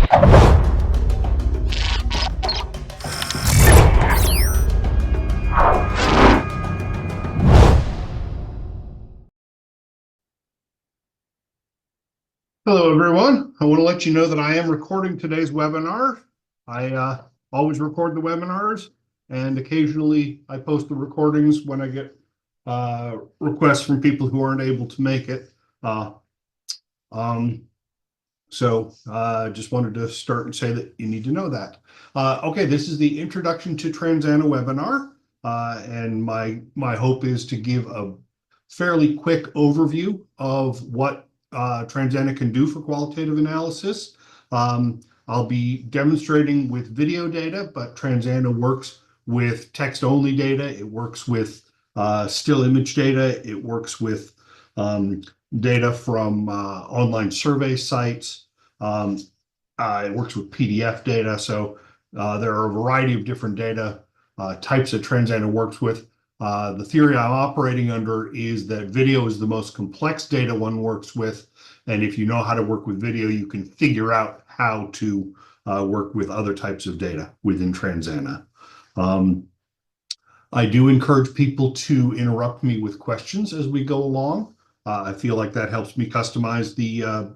Hello, everyone. I want to let you know that I am recording today's webinar. I always record the webinars, and occasionally I post the recordings when I get requests from people who aren't able to make it. Just wanted to start and say that you need to know that. Okay, this is the Introduction to Transana webinar, and my hope is to give a fairly quick overview of what Transana can do for qualitative analysis. I'll be demonstrating with video data, but Transana works with text-only data. It works with still image data. It works with data from online survey sites. It works with PDF data. So there are a variety of different data types that Transana works with. The theory I'm operating under is that video is the most complex data one works with. And if you know how to work with video, you can figure out how to work with other types of data within Transana. I do encourage people to interrupt me with questions as we go along. I feel like that helps me customize the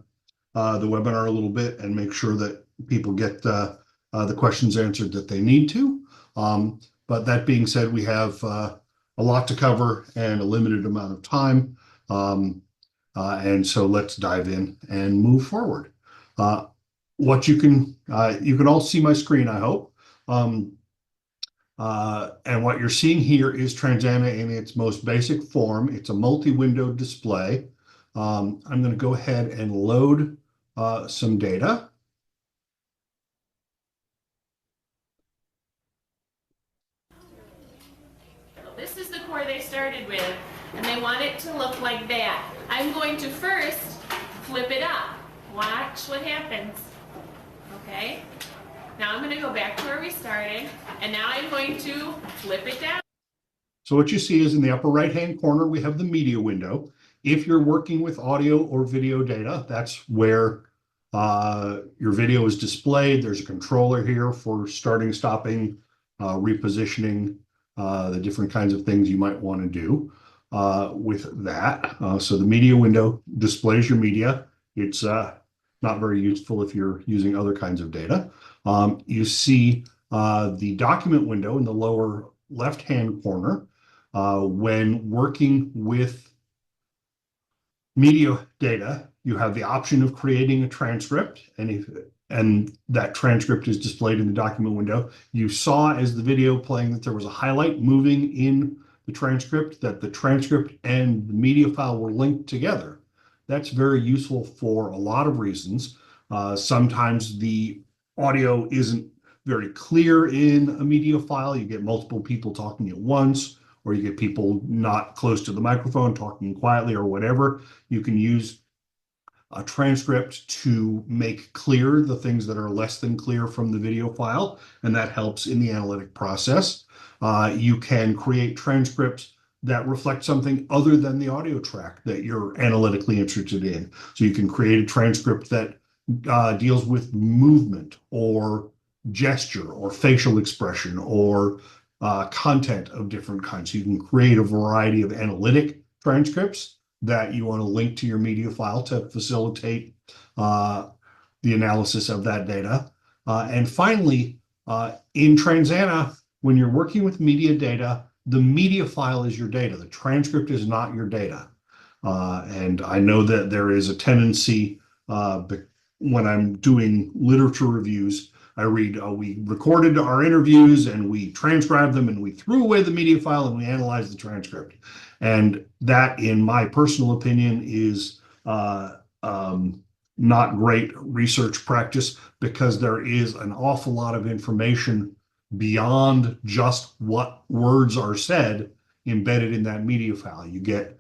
webinar a little bit and make sure that people get the questions answered that they need to. But that being said, we have a lot to cover and a limited amount of time. And so let's dive in and move forward. What you can all see my screen, I hope. And what you're seeing here is Transana in its most basic form. It's a multi-window display. I'm going to go ahead and load some data. This is the core they started with, and they want it to look like that. I'm going to first flip it up. Watch what happens. Okay? Now I'm going to go back to where we started, and now I'm going to flip it down. So what you see is in the upper right-hand corner, we have the media window. If you're working with audio or video data, that's where your video is displayed. There's a controller here for starting, stopping, repositioning, the different kinds of things you might want to do with that. So the media window displays your media. It's not very useful if you're using other kinds of data. You see the document window in the lower left-hand corner. When working with media data, you have the option of creating a transcript, and that transcript is displayed in the document window. You saw as the video playing that there was a highlight moving in the transcript, that the transcript and the media file were linked together. That's very useful for a lot of reasons. Sometimes the audio isn't very clear in a media file. You get multiple people talking at once, or you get people not close to the microphone talking quietly or whatever. You can use a transcript to make clear the things that are less than clear from the video file, and that helps in the analytic process. You can create transcripts that reflect something other than the audio track that you're analytically interested in. So you can create a transcript that deals with movement or gesture or facial expression or content of different kinds. So you can create a variety of analytic transcripts that you want to link to your media file to facilitate the analysis of that data. And finally, in Transana, when you're working with media data, the media file is your data. The transcript is not your data. And I know that there is a tendency when I'm doing literature reviews, I read, we recorded our interviews and we transcribed them and we threw away the media file and we analyzed the transcript. And that, in my personal opinion, is not great research practice, because there is an awful lot of information beyond just what words are said embedded in that media file. You get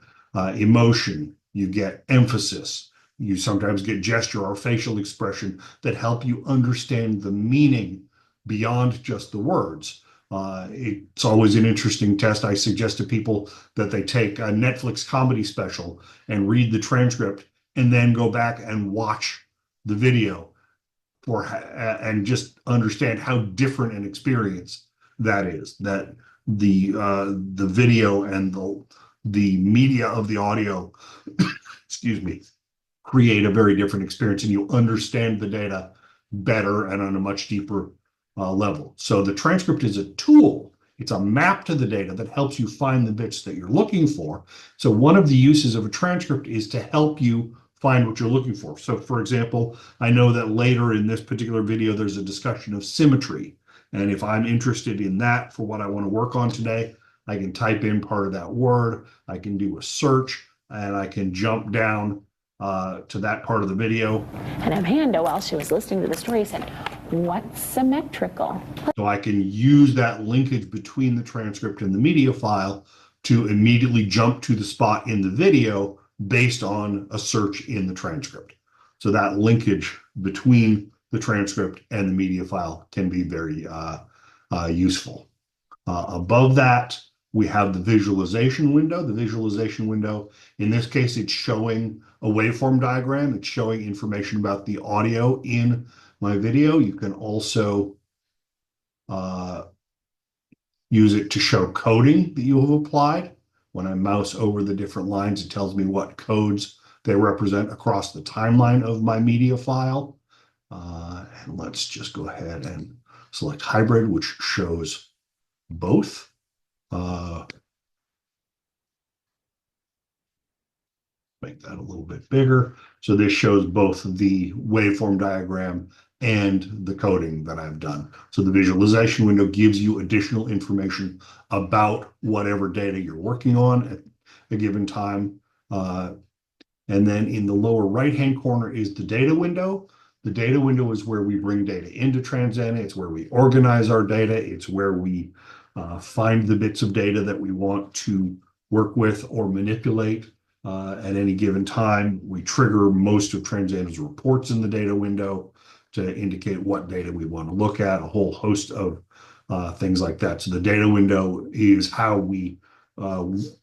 emotion, you get emphasis, you sometimes get gesture or facial expression that help you understand the meaning beyond just the words. It's always an interesting test. I suggest to people that they take a Netflix comedy special and read the transcript and then go back and watch the video and just understand how different an experience that is. That the video and the media of the audio, excuse me, create a very different experience, and you understand the data better and on a much deeper level. So the transcript is a tool. It's a map to the data that helps you find the bits that you're looking for. So one of the uses of a transcript is to help you find what you're looking for. So for example, I know that later in this particular video, there's a discussion of symmetry. And if I'm interested in that for what I want to work on today, I can type in part of that word, I can do a search, and I can jump down to that part of the video. And Amanda, while she was listening to the story, said, "What's symmetrical?" So I can use that linkage between the transcript and the media file to immediately jump to the spot in the video based on a search in the transcript. So that linkage between the transcript and the media file can be very useful. Above that, we have the visualization window. The visualization window, in this case, it's showing a waveform diagram. It's showing information about the audio in my video. You can also use it to show coding that you have applied. When I mouse over the different lines, it tells me what codes they represent across the timeline of my media file. And let's just go ahead and select hybrid, which shows both. Make that a little bit bigger. So this shows both the waveform diagram and the coding that I've done. So the visualization window gives you additional information about whatever data you're working on at a given time. And then in the lower right-hand corner is the data window. The data window is where we bring data into Transana. It's where we organize our data. It's where we find the bits of data that we want to work with or manipulate at any given time. We trigger most of Transana's reports in the data window to indicate what data we want to look at, a whole host of things like that. So the data window is how we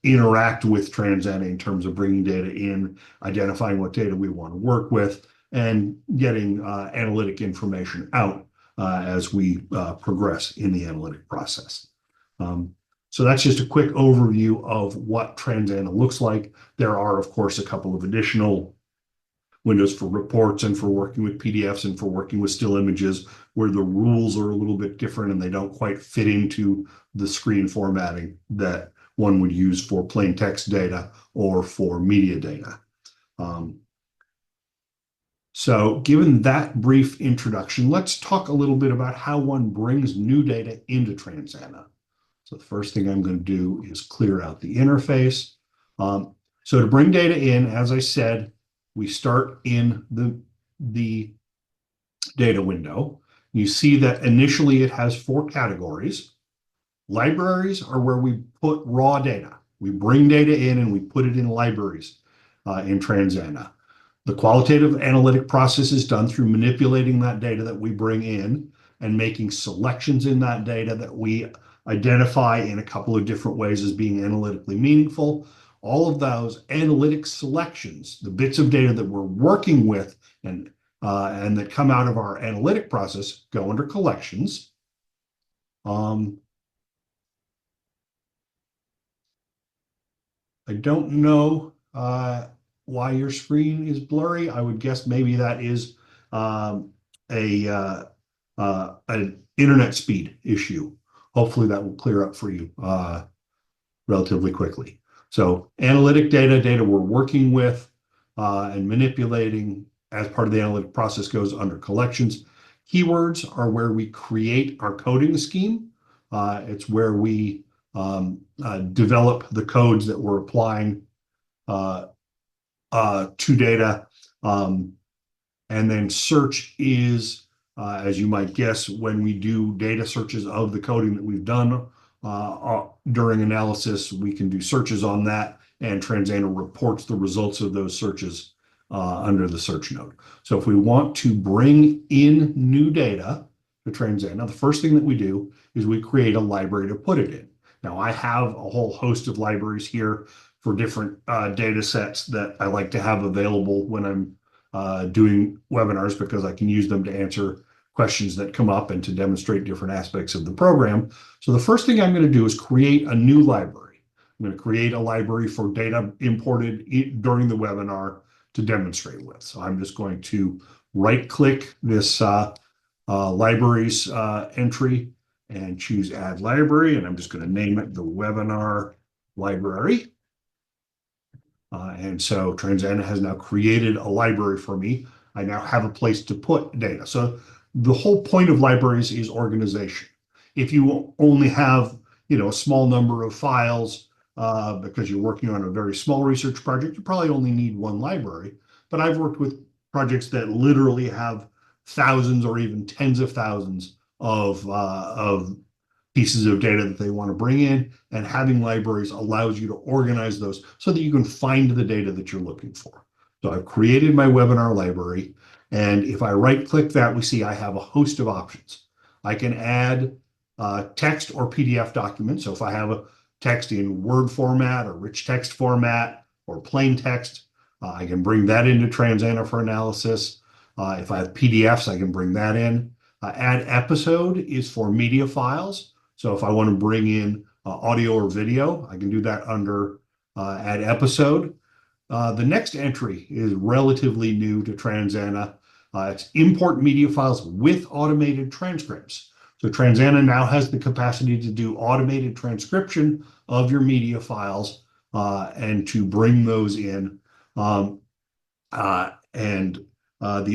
interact with Transana in terms of bringing data in, identifying what data we want to work with, and getting analytic information out as we progress in the analytic process. So that's just a quick overview of what Transana looks like. There are, of course, a couple of additional windows for reports and for working with PDFs and for working with still images where the rules are a little bit different and they don't quite fit into the screen formatting that one would use for plain text data or for media data. So given that brief introduction, let's talk a little bit about how one brings new data into Transana. So the first thing I'm going to do is clear out the interface. So to bring data in, as I said, we start in the data window. You see that initially it has 4 categories. Libraries are where we put raw data. We bring data in and we put it in libraries in Transana. The qualitative analytic process is done through manipulating that data that we bring in and making selections in that data that we identify in a couple of different ways as being analytically meaningful. All of those analytic selections, the bits of data that we're working with and that come out of our analytic process, go under collections. I don't know why your screen is blurry. I would guess maybe that is an internet speed issue. Hopefully that will clear up for you relatively quickly. So analytic data we're working with and manipulating as part of the analytic process goes under collections. Keywords are where we create our coding scheme. It's where we develop the codes that we're applying to data. And then search is, as you might guess, when we do data searches of the coding that we've done during analysis, we can do searches on that, and Transana reports the results of those searches under the search node. So if we want to bring in new data to Transana, the first thing that we do is we create a library to put it in. Now, I have a whole host of libraries here for different data sets that I like to have available when I'm doing webinars because I can use them to answer questions that come up and to demonstrate different aspects of the program. So the first thing I'm going to do is create a new library. I'm going to create a library for data imported during the webinar to demonstrate with. So I'm just going to right-click this libraries entry and choose Add Library, and I'm just going to name it the Webinar Library. And so Transana has now created a library for me. I now have a place to put data. So the whole point of libraries is organization. If you only have, a small number of files because you're working on a very small research project, you probably only need one library. But I've worked with projects that literally have thousands or even tens of thousands of pieces of data that they want to bring in, and having libraries allows you to organize those so that you can find the data that you're looking for. So I've created my webinar library, and if I right-click that, we see I have a host of options. I can add text or PDF documents. So if I have a text in Word format or rich text format or plain text, I can bring that into Transana for analysis. If I have PDFs, I can bring that in. Add episode is for media files. So if I want to bring in audio or video, I can do that under Add Episode. The next entry is relatively new to Transana. It's Import Media Files with Automated Transcripts. So Transana now has the capacity to do automated transcription of your media files and to bring those in. The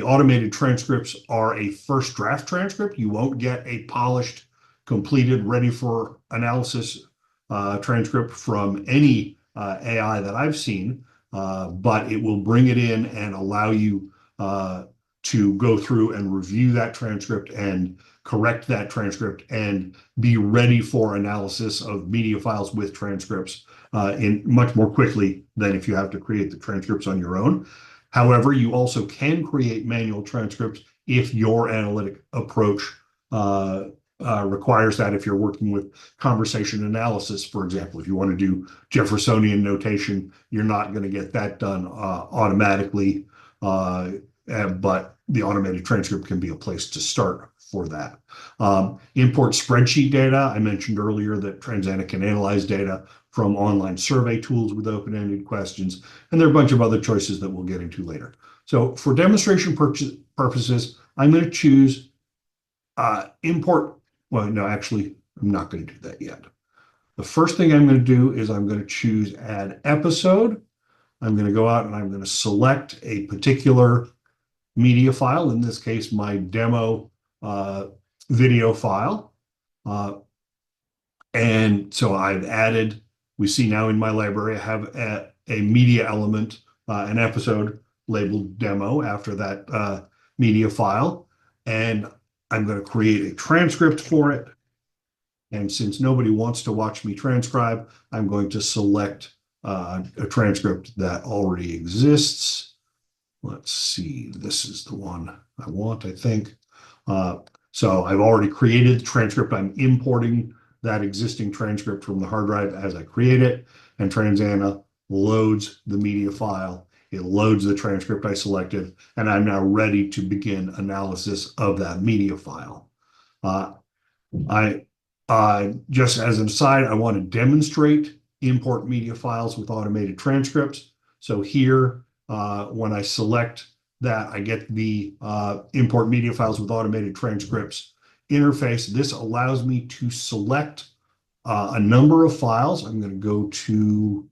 automated transcripts are a first draft transcript. You won't get a polished, completed, ready for analysis transcript from any AI that I've seen, but it will bring it in and allow you to go through and review that transcript and correct that transcript and be ready for analysis of media files with transcripts in much more quickly than if you have to create the transcripts on your own. However, you also can create manual transcripts if your analytic approach requires that. If you're working with conversation analysis, for example, if you want to do Jeffersonian notation, you're not going to get that done automatically, but the automated transcript can be a place to start for that. Import spreadsheet data. I mentioned earlier that Transana can analyze data from online survey tools with open-ended questions, and there are a bunch of other choices that we'll get into later. So for demonstration purposes, I'm going to choose import. Well, no, actually, I'm not going to do that yet. The first thing I'm going to do is I'm going to choose Add Episode. I'm going to go out and I'm going to select a particular media file, in this case, my demo video file. And so I've added, we see now in my library, I have a media element, an episode labeled demo after that media file. And I'm going to create a transcript for it. And since nobody wants to watch me transcribe, I'm going to select a transcript that already exists. Let's see, this is the one I want, I think. So I've already created the transcript. I'm importing that existing transcript from the hard drive as I create it, and Transana loads the media file. It loads the transcript I selected, and I'm now ready to begin analysis of that media file. Just as an aside, I want to demonstrate import media files with automated transcripts. So here, when I select that, I get the import media files with automated transcripts interface. This allows me to select a number of files. I'm going to go to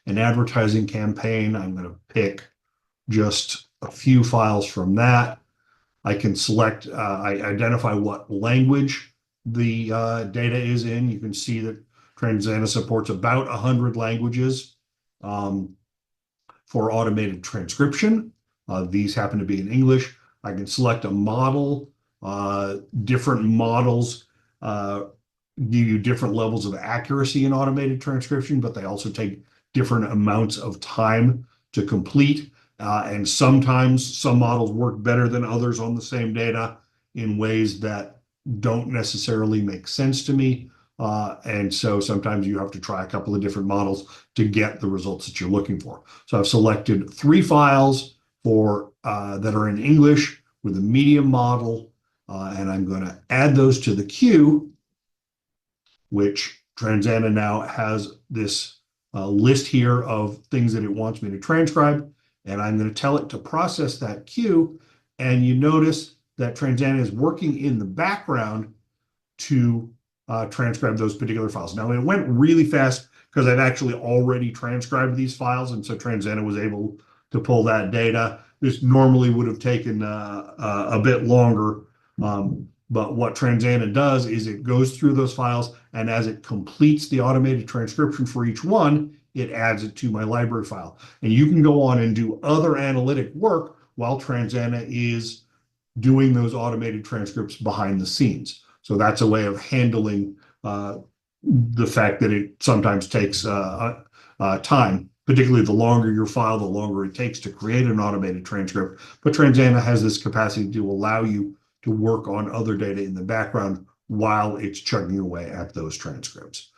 an advertising campaign. I'm going to pick just a few files from that. I can select, I identify what language the data is in. You can see that Transana supports about 100 languages for automated transcription. These happen to be in English. I can select a model. Different models give you different levels of accuracy in automated transcription, but they also take different amounts of time to complete. And sometimes some models work better than others on the same data in ways that don't necessarily make sense to me. And so sometimes you have to try a couple of different models to get the results that you're looking for. So I've selected 3 files. for that are in English with a medium model, and I'm going to add those to the queue, which Transana now has this list here of things that it wants me to transcribe, and I'm going to tell it to process that queue. And you notice that Transana is working in the background to transcribe those particular files. Now, it went really fast because I've actually already transcribed these files, and so Transana was able to pull that data. This normally would have taken a bit longer, but what Transana does is it goes through those files, and as it completes the automated transcription for each one, it adds it to my library file. And you can go on and do other analytic work while Transana is doing those automated transcripts behind the scenes. So that's a way of handling the fact that it sometimes takes time, particularly the longer your file, the longer it takes to create an automated transcript. But Transana has this capacity to allow you to work on other data in the background while it's chugging away at those transcripts.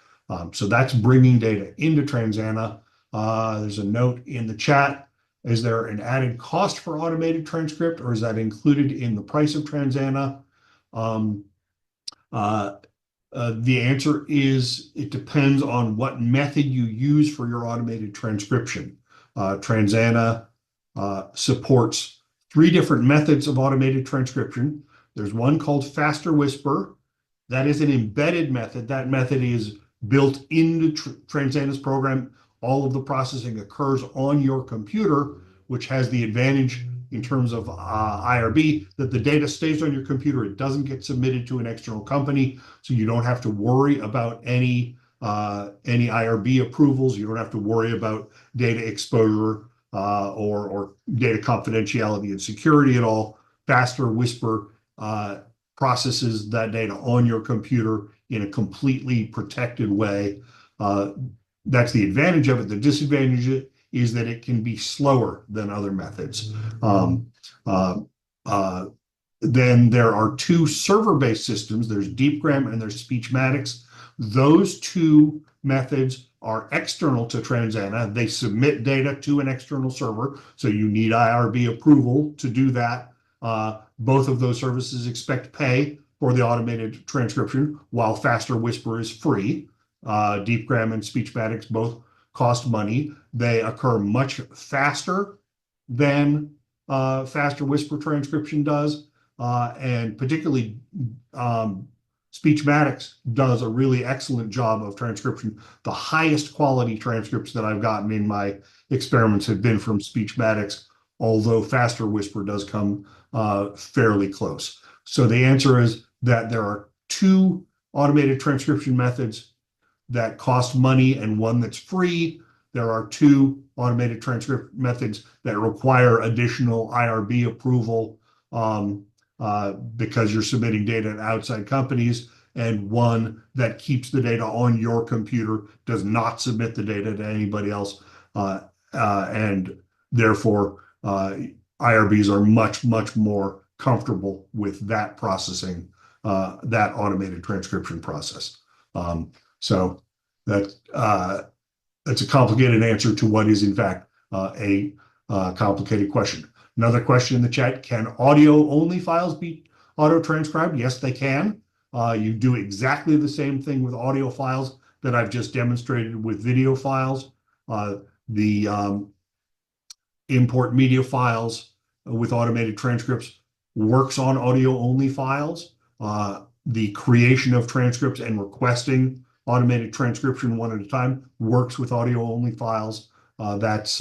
So that's bringing data into Transana. There's a note in the chat. Is there an added cost for automated transcript, or is that included in the price of Transana? The answer is it depends on what method you use for your automated transcription. Transana supports 3 different methods of automated transcription. There's one called Faster Whisper. That is an embedded method. That method is built into Transana's program. All of the processing occurs on your computer, which has the advantage in terms of IRB that the data stays on your computer. It doesn't get submitted to an external company, so you don't have to worry about any IRB approvals. You don't have to worry about data exposure or data confidentiality and security at all. Faster Whisper processes that data on your computer in a completely protected way. That's the advantage of it. The disadvantage is that it can be slower than other methods. Then there are 2 server-based systems. There's DeepGram and there's Speechmatics. Those 2 methods are external to Transana. They submit data to an external server, so you need IRB approval to do that. Both of those services expect pay for the automated transcription, while Faster Whisper is free. DeepGram and Speechmatics both cost money. They occur much faster than Faster Whisper transcription does, and particularly Speechmatics does a really excellent job of transcription. The highest quality transcripts that I've gotten in my experiments have been from Speechmatics, although Faster Whisper does come fairly close. So the answer is that there are 2 automated transcription methods that cost money and one that's free. There are 2 automated transcript methods that require additional IRB approval because you're submitting data to outside companies, and one that keeps the data on your computer, does not submit the data to anybody else, and therefore IRBs are much, much more comfortable with that processing, that automated transcription process. So that's a complicated answer to what is in fact a complicated question. Another question in the chat: can audio-only files be auto-transcribed? Yes, they can. You do exactly the same thing with audio files that I've just demonstrated with video files. The import media files with automated transcripts works on audio-only files. The creation of transcripts and requesting automated transcription one at a time works with audio-only files. That's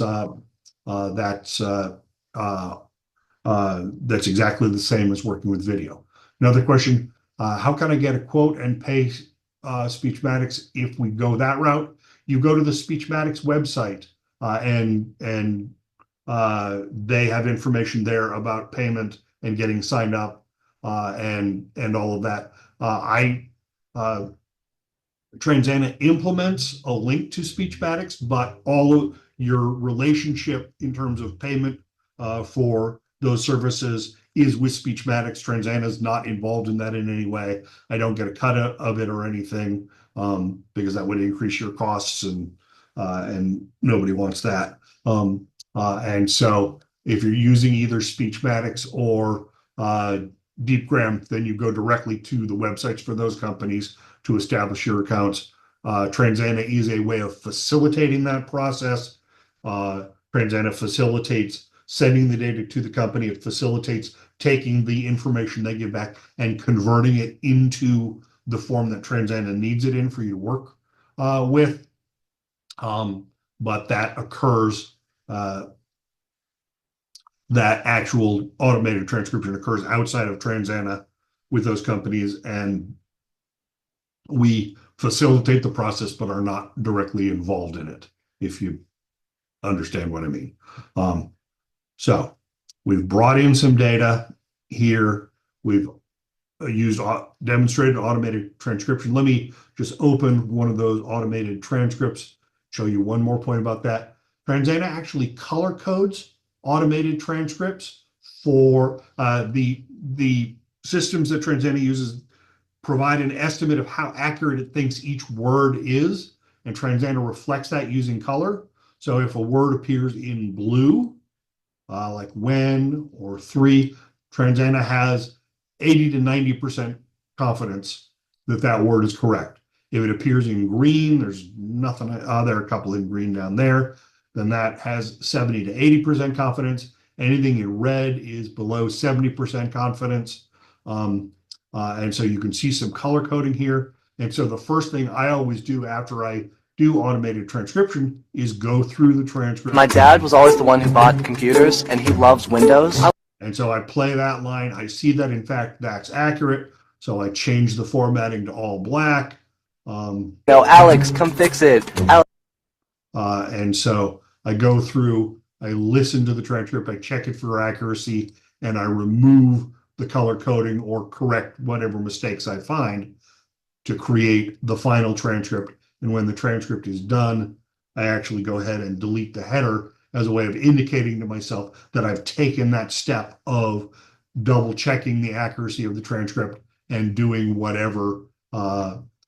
exactly the same as working with video. Another question: how can I get a quote and pay Speechmatics if we go that route? You go to the Speechmatics website, and they have information there about payment and getting signed up, and all of that. Transana implements a link to Speechmatics, but all of your relationship in terms of payment for those services is with Speechmatics. Transana is not involved in that in any way. I don't get a cut of it or anything, because that would increase your costs, and nobody wants that. And so If you're using either Speechmatics or DeepGram, then you go directly to the websites for those companies to establish your accounts. Transana is a way of facilitating that process. Transana facilitates sending the data to the company. It facilitates taking the information they give back and converting it into the form that Transana needs it in for you to work with. But that occurs, that actual automated transcription occurs outside of Transana with those companies, and we facilitate the process but are not directly involved in it, if you understand what I mean. So we've brought in some data here. We've used demonstrated automated transcription. Let me just open one of those automated transcripts, show you one more point about that. Transana actually color codes automated transcripts for the systems that Transana uses provide an estimate of how accurate it thinks each word is, and Transana reflects that using color. So if a word appears in blue, like when or three, Transana has 80 to 90% confidence that that word is correct. If it appears in green, there's nothing, there are a couple in green down there, then that has 70 to 80% confidence. Anything in red is below 70% confidence. And so you can see some color coding here. And so the first thing I always do after I do automated transcription is go through the transcript. My dad was always the one who bought computers, and he loves Windows. And so I play that line. I see that, in fact, that's accurate. So I change the formatting to all black. No, Alex, come fix it. And so I go through, I listen to the transcript, I check it for accuracy, and I remove the color coding or correct whatever mistakes I find to create the final transcript. And when the transcript is done, I actually go ahead and delete the header as a way of indicating to myself that I've taken that step of double checking the accuracy of the transcript and doing whatever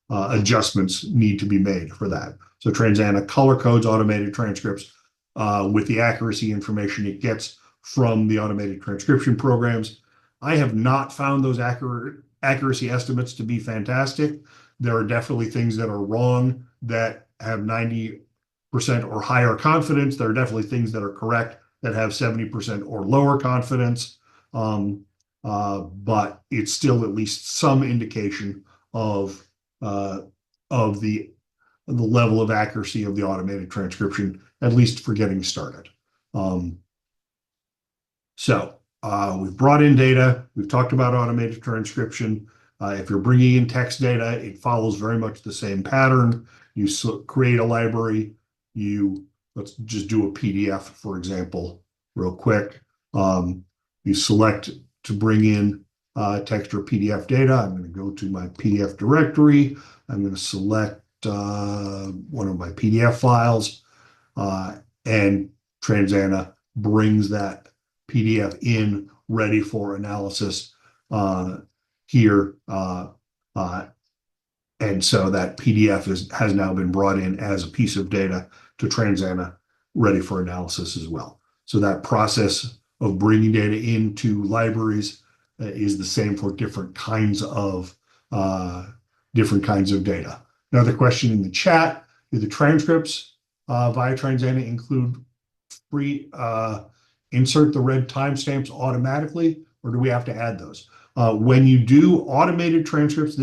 adjustments need to be made for that. So Transana color codes automated transcripts with the accuracy information it gets from the automated transcription programs. I have not found those accuracy estimates to be fantastic. There are definitely things that are wrong that have 90% or higher confidence. There are definitely things that are correct that have 70% or lower confidence. But it's still at least some indication of the level of accuracy of the automated transcription, at least for getting started. We've brought in data. We've talked about automated transcription. If you're bringing in text data, it follows very much the same pattern. You create a library. Let's just do a PDF, for example, real quick. You select to bring in text or PDF data. I'm going to go to my PDF directory. I'm going to select one of my PDF files, and Transana brings that PDF in ready for analysis here. And so that PDF has now been brought in as a piece of data to Transana, ready for analysis as well. So that process of bringing data into libraries is the same for different kinds of data. Another question in the chat: do the transcripts via Transana include insert the red timestamps automatically, or do we have to add those? When you do automated transcripts,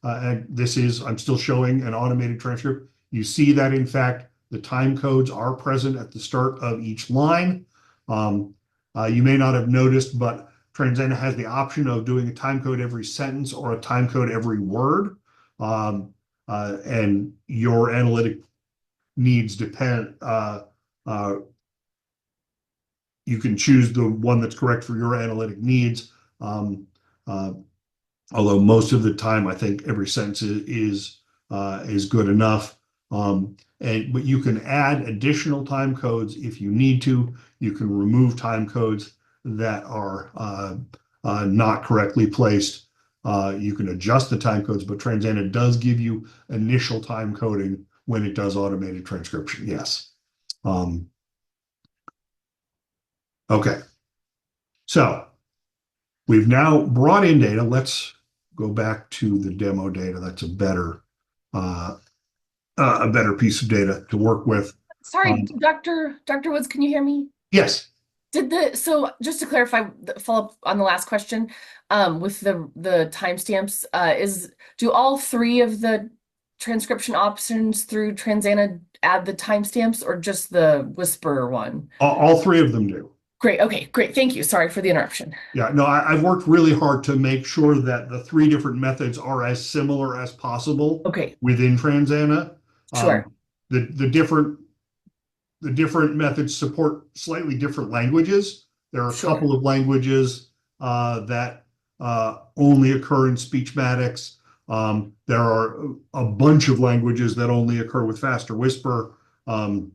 I'm still showing an automated transcript. You see that, in fact, the time codes are present at the start of each line. You may not have noticed, but Transana has the option of doing a time code every sentence or a time code every word. And your analytic needs depend. You can choose the one that's correct for your analytic needs. Although most of the time, I think every sentence is good enough. But you can add additional time codes if you need to. You can remove time codes that are not correctly placed. You can adjust the time codes, but Transana does give you initial time coding when it does automated transcription. Yes. Okay. So we've now brought in data. Let's go back to the demo data. That's uh, a better piece of data to work with. Sorry, Dr. Woods, can you hear me? Yes. So just to clarify, follow up on the last question, with the timestamps, do all three of the transcription options through Transana add the timestamps or just the Whisper one? All three of them do. Great. Okay, great. Thank you. Sorry for the interruption. Yeah, no, I've worked really hard to make sure that the three different methods are as similar as possible Okay, within Transana. sure. The different methods support slightly different languages. There are a Sure. couple of languages that only occur in Speechmatics. There are a bunch of languages that only occur with Faster Whisper. There's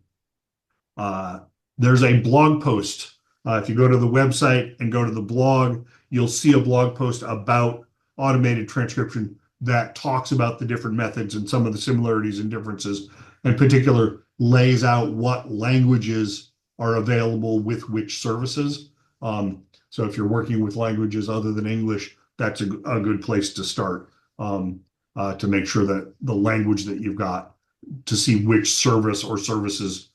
a blog post. If you go to the website and go to the blog, you'll see a blog post about automated transcription that talks about the different methods and some of the similarities and differences. In particular, lays out what languages are available with which services. So if you're working with languages other than English, that's a good place to start, to make sure that the language that you've got, to see which service or services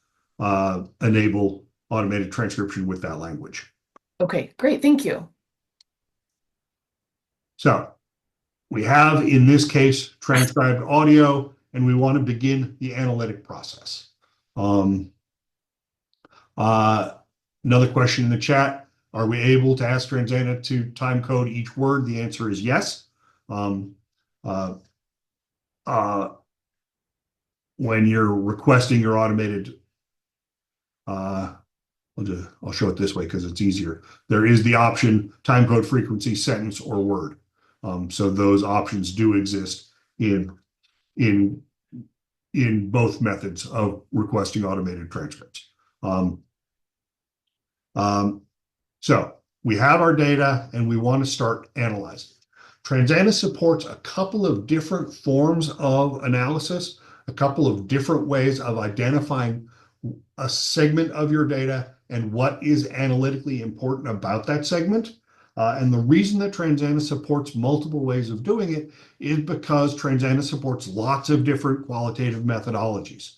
enable automated transcription with that language. Okay, great. Thank you. So we have, in this case, transcribed audio, and we want to begin the analytic process. Another question in the chat, are we able to ask Transana to time code each word? The answer is yes. When you're requesting your automated, I'll show it this way because it's easier. There is the option time code frequency, sentence, or word. So those options do exist in both methods of requesting automated transcripts. So we have our data and we want to start analyzing. Transana supports a couple of different forms of analysis, a couple of different ways of identifying a segment of your data and what is analytically important about that segment. And the reason that Transana supports multiple ways of doing it is because Transana supports lots of different qualitative methodologies.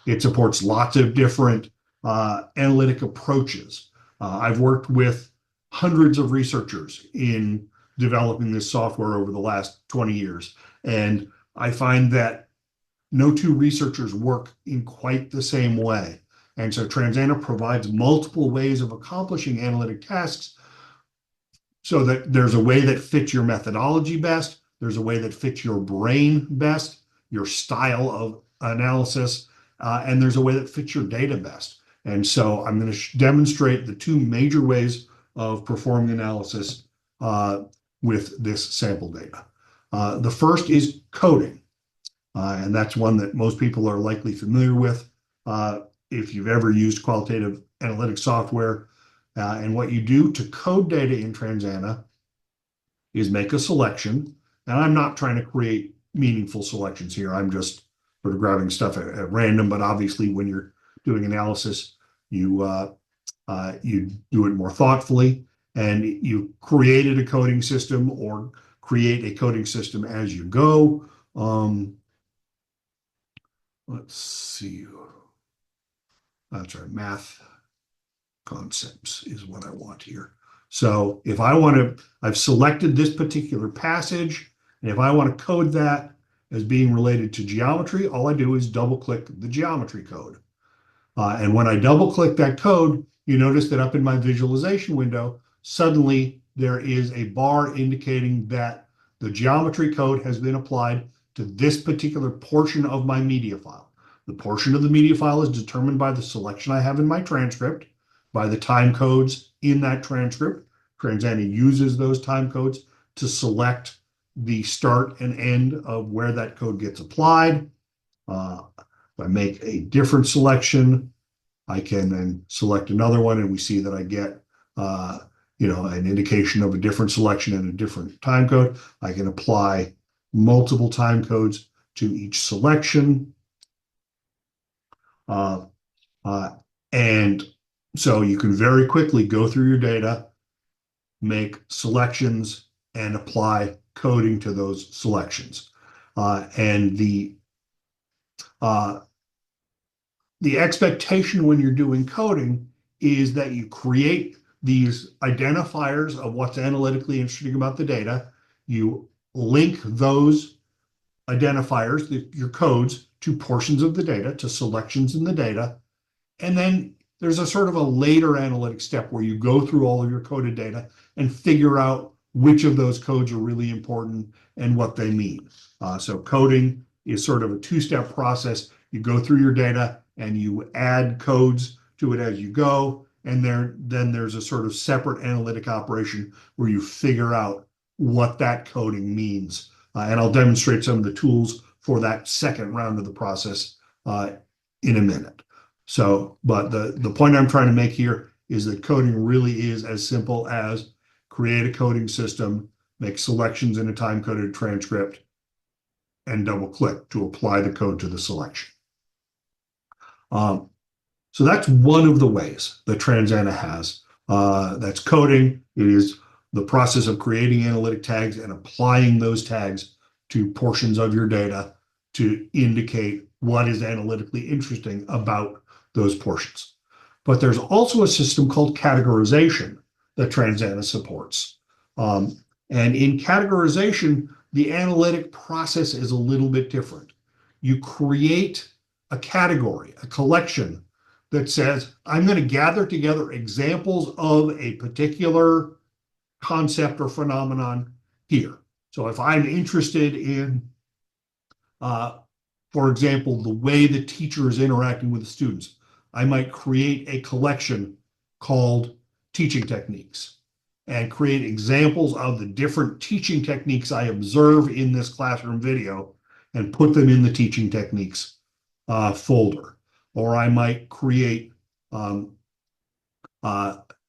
It supports lots of different analytic approaches. I've worked with hundreds of researchers in developing this software over the last 20 years. And I find that no two researchers work in quite the same way. And so Transana provides multiple ways of accomplishing analytic tasks so that there's a way that fits your methodology best, there's a way that fits your brain best, your style of analysis, and there's a way that fits your data best. And so I'm going to demonstrate the two major ways of performing analysis with this sample data. The first is coding, and that's one that most people are likely familiar with if you've ever used qualitative analytics software. And what you do to code data in Transana is make a selection. And I'm not trying to create meaningful selections here. I'm just sort of grabbing stuff at random. But obviously, when you're doing analysis, you do it more thoughtfully. And you created a coding system or create a coding system as you go. Let's see. That's right, math concepts is what I want here. So if I want to, I've selected this particular passage, and if I want to code that as being related to geometry, all I do is double click the geometry code. And when I double click that code, you notice that up in my visualization window, suddenly there is a bar indicating that the geometry code has been applied to this particular portion of my media file. The portion of the media file is determined by the selection I have in my transcript, by the time codes in that transcript. Transana uses those time codes to select the start and end of where that code gets applied. If I make a different selection, I can then select another one, and we see that I get an indication of a different selection and a different time code. I can apply multiple time codes to each selection. And So you can very quickly go through your data, make selections, and apply coding to those selections. And uh, the expectation when you're doing coding is that you create these identifiers of what's analytically interesting about the data. You link those identifiers, your codes, to portions of the data, to selections in the data. And then there's a sort of a later analytic step where you go through all of your coded data and figure out which of those codes are really important and what they mean. So coding is sort of a two-step process. You go through your data and you add codes to it as you go. And then there's a sort of separate analytic operation where you figure out what that coding means. And I'll demonstrate some of the tools for that second round of the process in a minute. So, but the point I'm trying to make here is that coding really is as simple as create a coding system, make selections in a time-coded transcript, and double-click to apply the code to the selection. So that's one of the ways that Transana has. That's coding. It is the process of creating analytic tags and applying those tags to portions of your data to indicate what is analytically interesting about those portions. But there's also a system called categorization that Transana supports. And in categorization, the analytic process is a little bit different. You create a category, a collection that says, I'm going to gather together examples of a particular concept or phenomenon here. So if I'm interested in, for example, the way the teacher is interacting with the students, I might create a collection called teaching techniques and create examples of the different teaching techniques I observe in this classroom video and put them in the teaching techniques folder. Or I might create, I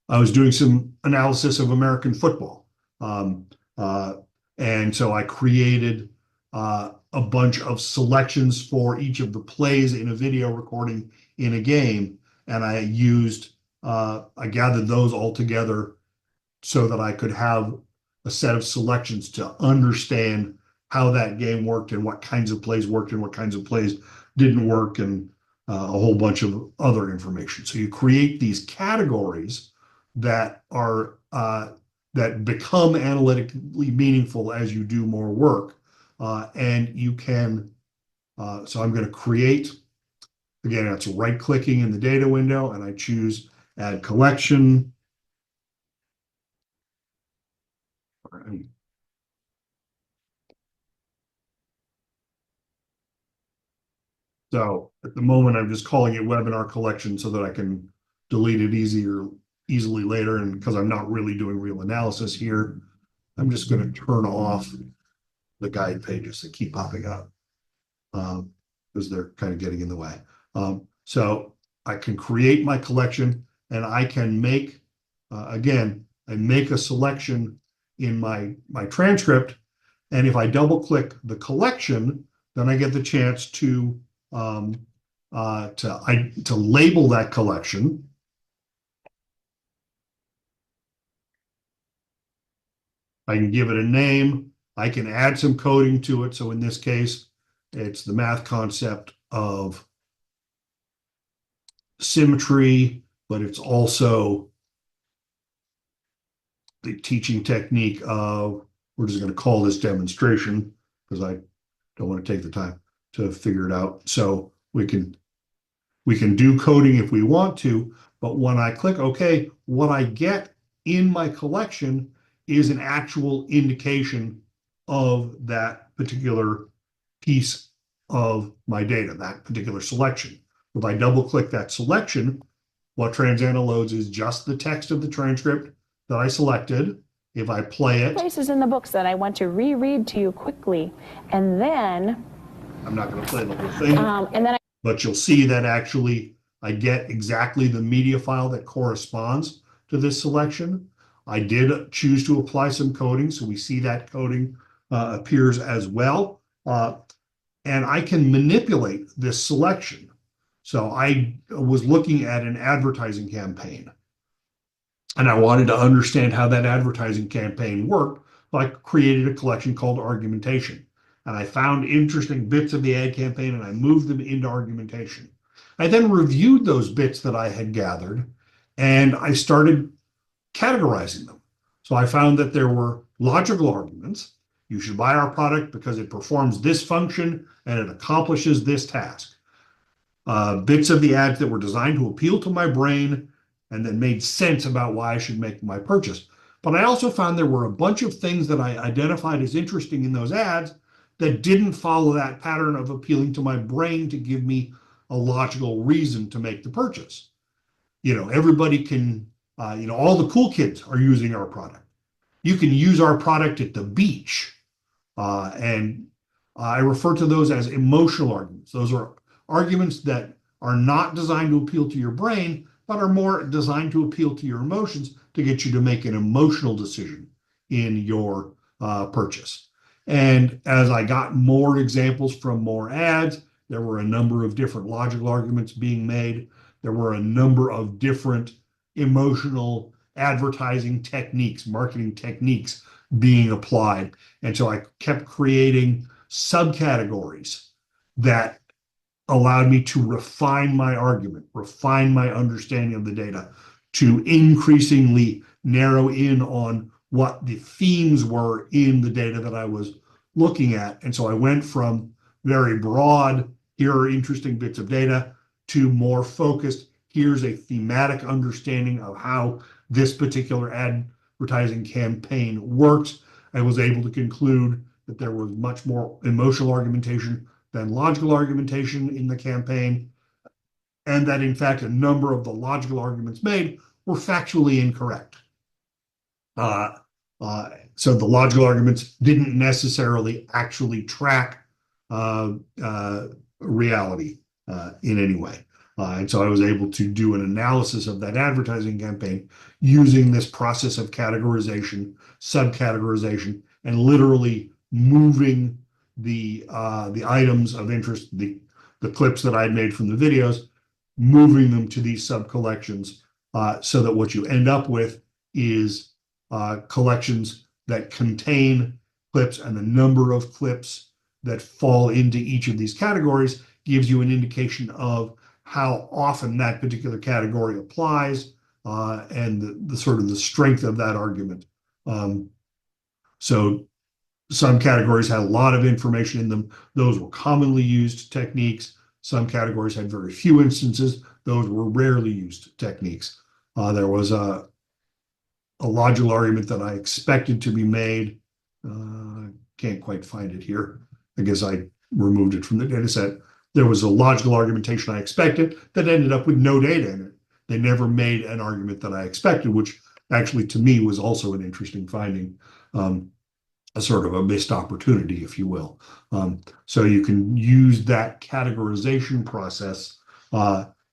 was doing some analysis of American football. And so I created a bunch of selections for each of the plays in a video recording in a game. And I gathered those all together so that I could have a set of selections to understand how that game worked and what kinds of plays worked and what kinds of plays didn't work, and a whole bunch of other information. So you create these categories that are that become analytically meaningful as you do more work. And you can, so I'm going to create, again, that's right-clicking in the data window, and I choose Add Collection. So at the moment, I'm just calling it webinar collection so that I can delete it easily later. And because I'm not really doing real analysis here, I'm just going to turn off the guide pages that keep popping up because they're kind of getting in the way. So I can create my collection, and I can make, again, I make a selection in my transcript. And if I double click the collection, then I get the chance to label that collection. I can give it a name. I can add some coding to it. So in this case, it's the math concept of symmetry, but it's also the teaching technique of, we're just going to call this demonstration because I don't want to take the time to figure it out. So we can do coding if we want to, but when I click OK, what I get in my collection is an actual indication of that particular piece of my data, that particular selection. If I double click that selection, what Transana loads is just the text of the transcript that I selected. If I play it, places in the books that I want to reread to you quickly, and then I'm not going to play the whole thing, but you'll see that actually I get exactly the media file that corresponds to this selection. I did choose to apply some coding, so we see that coding appears as well. And I can manipulate this selection. So I was looking at an advertising campaign, and I wanted to understand how that advertising campaign worked. So I created a collection called argumentation. And I found interesting bits of the ad campaign and I moved them into argumentation. I then reviewed those bits that I had gathered and I started categorizing them. So I found that there were logical arguments. You should buy our product because it performs this function and it accomplishes this task. Bits of the ads that were designed to appeal to my brain and that made sense about why I should make my purchase. But I also found there were a bunch of things that I identified as interesting in those ads that didn't follow that pattern of appealing to my brain to give me a logical reason to make the purchase. Everybody can, all the cool kids are using our product. You can use our product at the beach. And I refer to those as emotional arguments. Those are arguments that are not designed to appeal to your brain, but are more designed to appeal to your emotions to get you to make an emotional decision in your purchase. And as I got more examples from more ads, there were a number of different logical arguments being made. There were a number of different emotional advertising techniques, marketing techniques being applied. And so I kept creating subcategories that allowed me to refine my argument, refine my understanding of the data, to increasingly narrow in on what the themes were in the data that I was looking at. And so I went from very broad, here are interesting bits of data, to more focused, here's a thematic understanding of how this particular advertising campaign works. I was able to conclude that there was much more emotional argumentation than logical argumentation in the campaign, and that in fact a number of the logical arguments made were factually incorrect. So the logical arguments didn't necessarily actually track reality in any way. And so I was able to do an analysis of that advertising campaign using this process of categorization, subcategorization, and literally moving the items of interest, the clips that I'd made from the videos, moving them to these sub collections, so that what you end up with is collections that contain clips, and the number of clips that fall into each of these categories gives you an indication of how often that particular category applies, and the sort of the strength of that argument. So some categories had a lot of information in them. Those were commonly used techniques. Some categories had very few instances. Those were rarely used techniques. There was a logical argument that I expected to be made. Can't quite find it here. I guess I removed it from the data set. There was a logical argumentation I expected that ended up with no data in it. They never made an argument that I expected, which actually to me was also an interesting finding. A sort of a missed opportunity, if you will. So you can use that categorization process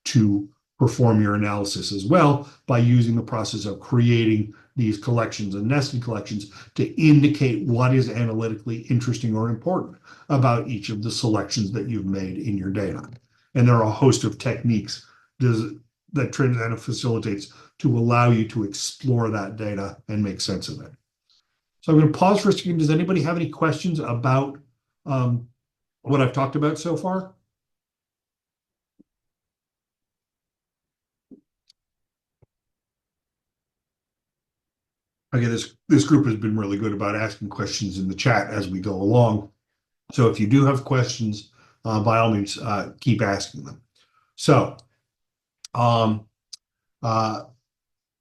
to perform your analysis as well by using the process of creating these collections and nested collections to indicate what is analytically interesting or important about each of the selections that you've made in your data. And there are a host of techniques that Transana facilitates to allow you to explore that data and make sense of it. So I'm going to pause for a second. Does anybody have any questions about what I've talked about so far? Okay, this group has been really good about asking questions in the chat as we go along. So if you do have questions, by all means, keep asking them. So,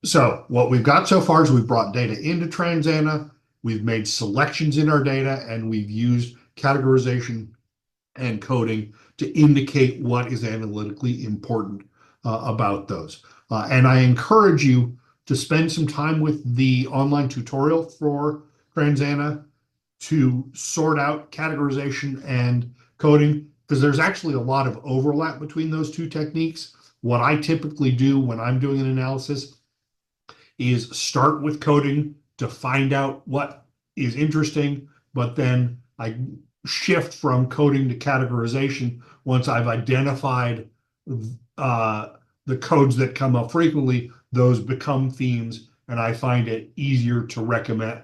so what we've got so far is we've brought data into Transana. We've made selections in our data, and we've used categorization and coding to indicate what is analytically important about those. And I encourage you to spend some time with the online tutorial for Transana to sort out categorization and coding, because there's actually a lot of overlap between those two techniques. What I typically do when I'm doing an analysis is start with coding to find out what is interesting, but then I shift from coding to categorization once I've identified the codes that come up frequently, those become themes, and I find it easier to represent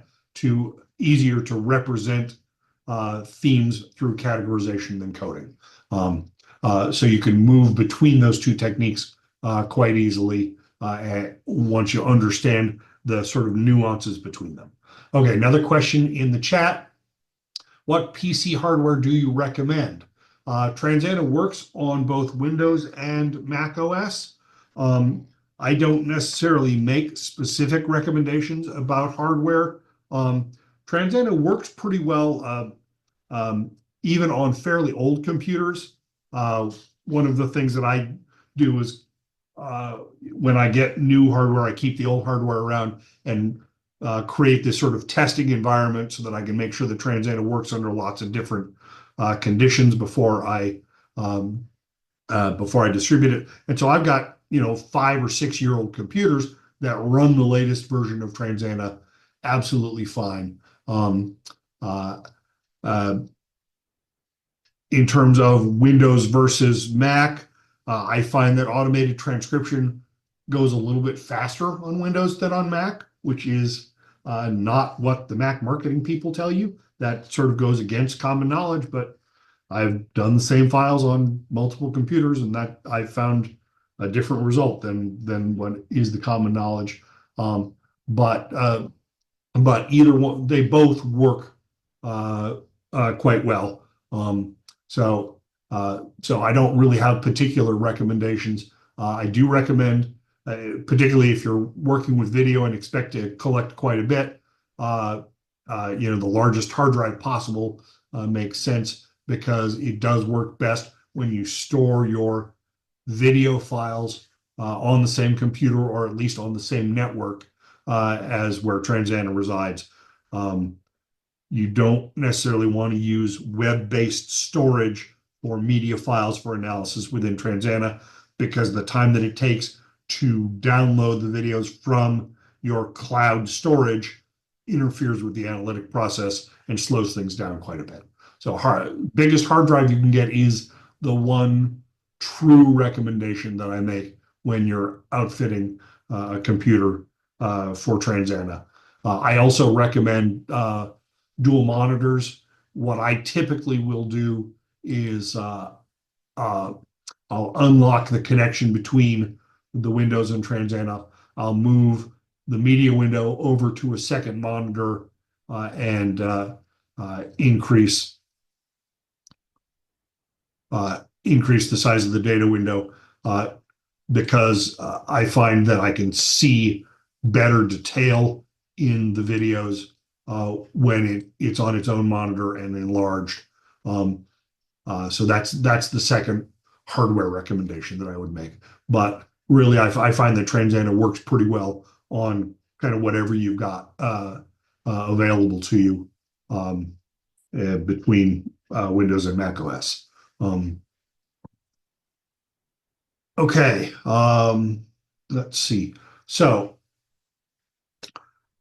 themes through categorization than coding. So you can move between those two techniques quite easily once you understand the sort of nuances between them. Okay, another question in the chat. What PC hardware do you recommend? Transana works on both Windows and Mac OS. I don't necessarily make specific recommendations about hardware. Transana works pretty well even on fairly old computers. One of the things that I do is when I get new hardware, I keep the old hardware around and create this sort of testing environment so that I can make sure that Transana works under lots of different conditions before I distribute it. And so I've got 5 or 6 year old computers that run the latest version of Transana absolutely fine. In terms of Windows versus Mac, I find that automated transcription goes a little bit faster on Windows than on Mac, which is not what the Mac marketing people tell you. That sort of goes against common knowledge, but I've done the same files on multiple computers, and that I found a different result than what is the common knowledge. But either one, they both work quite well. So I don't really have particular recommendations. I do recommend, particularly if you're working with video and expect to collect quite a bit, the largest hard drive possible makes sense, because it does work best when you store your video files on the same computer, or at least on the same network as where Transana resides. You don't necessarily want to use web-based storage for media files for analysis within Transana, because the time that it takes to download the videos from your cloud storage interferes with the analytic process and slows things down quite a bit. So biggest hard drive you can get is the one true recommendation that I make when you're outfitting a computer for Transana. I also recommend dual monitors. What I typically will do is I'll unlock the connection between the Windows and Transana. I'll move the media window over to a second monitor and increase the size of the data window because I find that I can see better detail in the videos when it's on its own monitor and enlarged. So that's the second hardware recommendation that I would make. But really, I find that Transana works pretty well on kind of whatever you've got available to you between Windows and Mac OS. Okay, let's see. So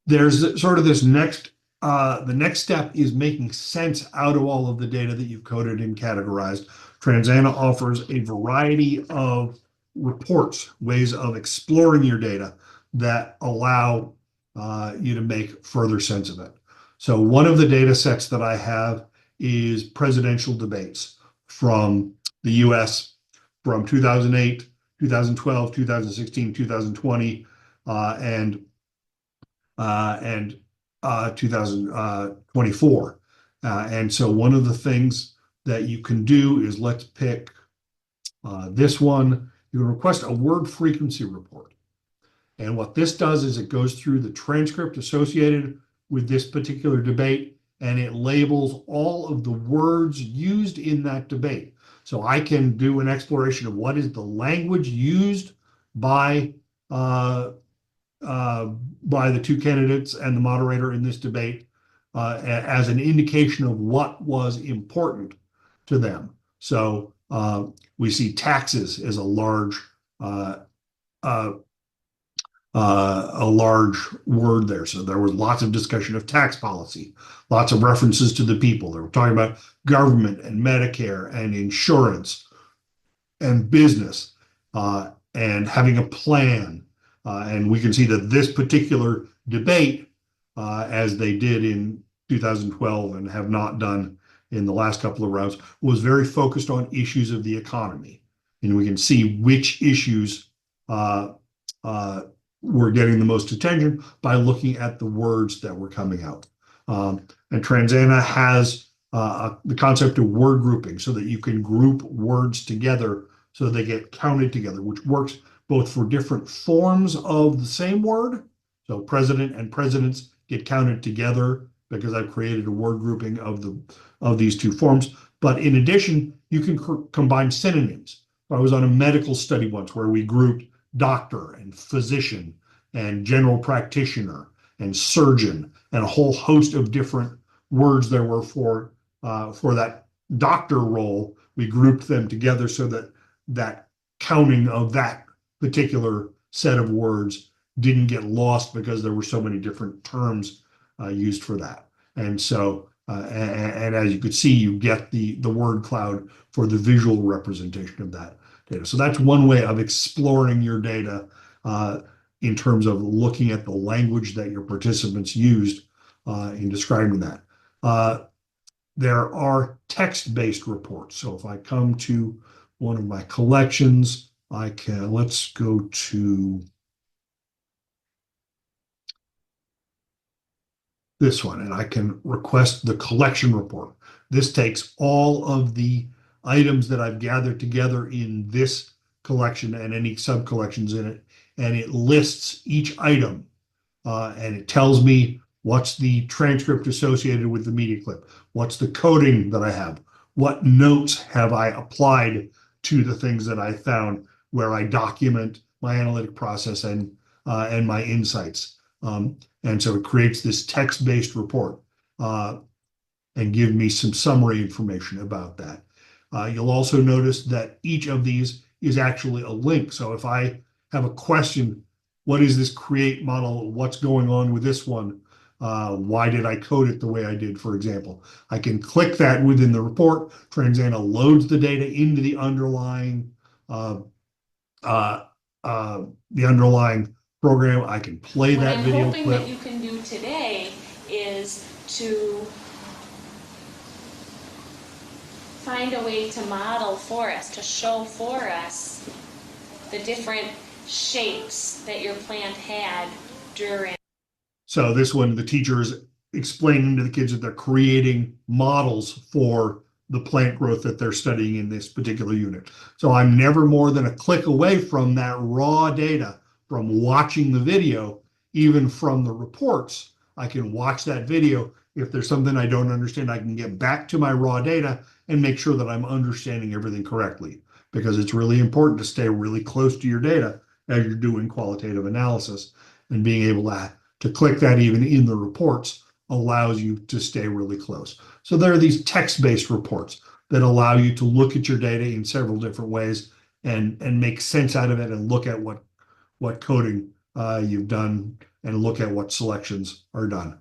there's sort of this the next step is making sense out of all of the data that you've coded and categorized. Transana offers a variety of reports, ways of exploring your data that allow you to make further sense of it. So one of the data sets that I have is presidential debates from the US from 2008, 2012, 2016, 2020, and 2024. And so one of the things that you can do is, let's pick this one. You can request a word frequency report. And what this does is it goes through the transcript associated with this particular debate, and it labels all of the words used in that debate. So I can do an exploration of what is the language used by the two candidates and the moderator in this debate as an indication of what was important to them. So we see taxes as a large word there. So there was lots of discussion of tax policy, lots of references to the people. They were talking about government and Medicare and insurance. and business, and having a plan. And we can see that this particular debate, as they did in 2012 and have not done in the last couple of rounds, was very focused on issues of the economy. And we can see which issues were getting the most attention by looking at the words that were coming out. And Transana has the concept of word grouping so that you can group words together so they get counted together, which works both for different forms of the same word. So president and presidents get counted together because I've created a word grouping of these two forms. But in addition, you can combine synonyms. I was on a medical study once where we grouped doctor and physician and general practitioner and surgeon and a whole host of different words there were for that doctor role. We grouped them together so that that counting of that particular set of words didn't get lost because there were so many different terms used for that. And so, and as you could see, you get the word cloud for the visual representation of that data. So that's one way of exploring your data in terms of looking at the language that your participants used in describing that. There are text-based reports. So if I come to one of my collections, let's go to this one, and I can request the collection report. This takes all of the items that I've gathered together in this collection and any sub-collections in it, and it lists each item, and it tells me what's the transcript associated with the media clip, what's the coding that I have, what notes have I applied to the things that I found, where I document my analytic process and my insights. And so it creates this text-based report and give me some summary information about that. You'll also notice that each of these is actually a link. So if I have a question, what is this create model? What's going on with this one? Why did I code it the way I did, for example? I can click that within the report. Transana loads the data into the underlying program. I can play that video What I'm hoping clip. that you can do today is to find a way to model for us, to show for us the different shapes that your plant had during. So this one, the teacher is explaining to the kids that they're creating models for the plant growth that they're studying in this particular unit. So I'm never more than a click away from that raw data, from watching the video, even from the reports. I can watch that video. If there's something I don't understand, I can get back to my raw data and make sure that I'm understanding everything correctly, because it's really important to stay really close to your data as you're doing qualitative analysis, and being able to click that even in the reports allows you to stay really close. So there are these text-based reports that allow you to look at your data in several different ways and make sense out of it, and look at what coding you've done, and look at what selections are done.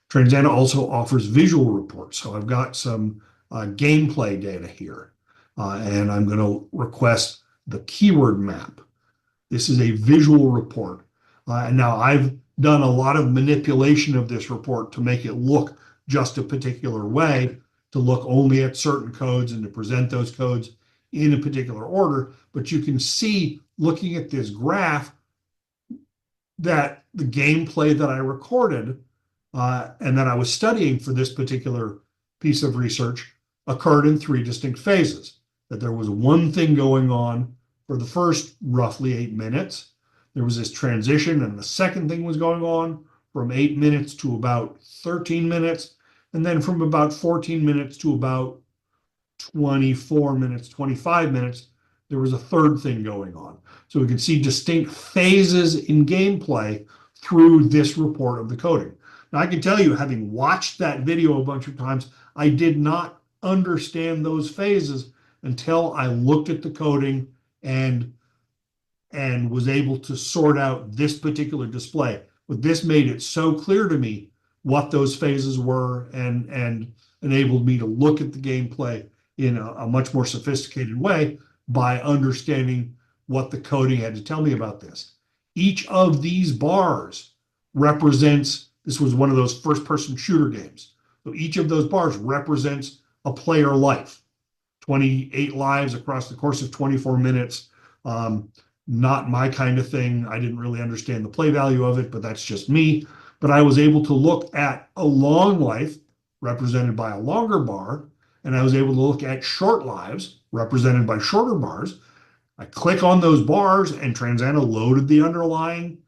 Transana also offers visual reports. So I've got some gameplay data here, and I'm going to request the keyword map. This is a visual report. And now I've done a lot of manipulation of this report to make it look just a particular way, to look only at certain codes and to present those codes in a particular order. But you can see, looking at this graph, that the gameplay that I recorded and that I was studying for this particular piece of research occurred in 3 distinct phases. That there was one thing going on for the first roughly 8 minutes. There was this transition, and the second thing was going on from 8 minutes to about 13 minutes. And then from about 14 minutes to about 24 minutes, 25 minutes, there was a third thing going on. So we can see distinct phases in gameplay through this report of the coding. Now, I can tell you, having watched that video a bunch of times, I did not understand those phases until I looked at the coding and was able to sort out this particular display. But this made it so clear to me what those phases were, and enabled me to look at the gameplay in a much more sophisticated way, by understanding what the coding had to tell me about this. Each of these bars represents, this was one of those first-person shooter games. So each of those bars represents a player life, 28 lives across the course of 24 minutes. Not my kind of thing. I didn't really understand the play value of it, but that's just me. But I was able to look at a long life represented by a longer bar, and I was able to look at short lives represented by shorter bars. I click on those bars and Transana loaded the underlying